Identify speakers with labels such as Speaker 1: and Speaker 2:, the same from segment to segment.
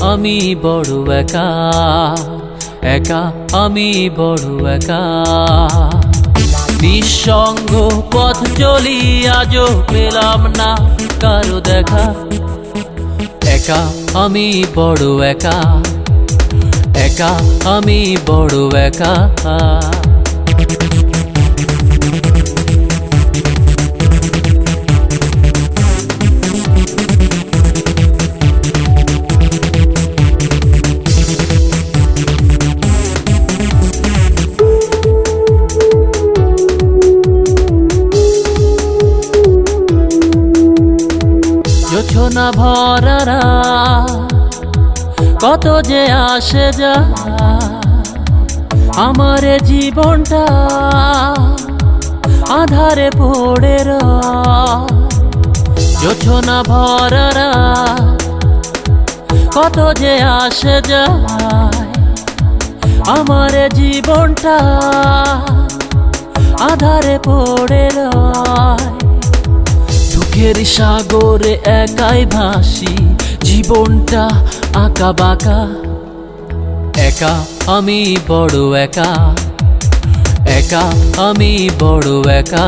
Speaker 1: আমি বড় একা, একা আমি বড় একা। নিঃসঙ্গ পথ চলি আজও পেলাম না কারো দেখা। একা আমি বড় একা, একা আমি বড় একা। জোছনা ভরা কত যে আসে যায়, আমার জীবনটা আধারে পড়ে রয়। জোছনা ভরা কত যে আসে যায়, আমার জীবনটা আধারে পড়ে রয়। দুঃখের সাগরে একাই ভাসি, জীবনটা আঁকা বাঁকা। একা আমি বড় একা, একা আমি বড় একা।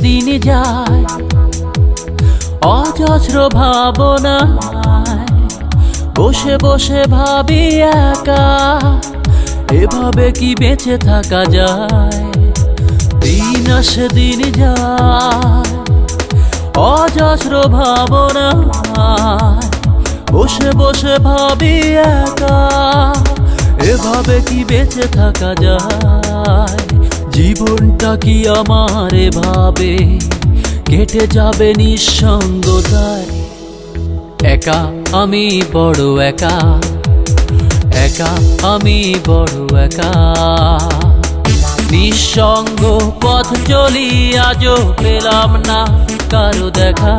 Speaker 1: দিন যায় অজস্র ভাবনায়, বসে বসে ভাবি একা, এভাবে কি বেঁচে থাকা যায়। দিন আসে দিন যায় অজস্র ভাবনায়, বসে বসে ভাবি একা, এভাবে কি বেঁচে থাকা যায়। জীবনটা কি আমার এভাবে কেটে যাবে নিঃসঙ্গতায়। একা আমি বড় একা, একা আমি বড় একা। নিঃসঙ্গ পথ চলি আজও পেলাম না কারো দেখা।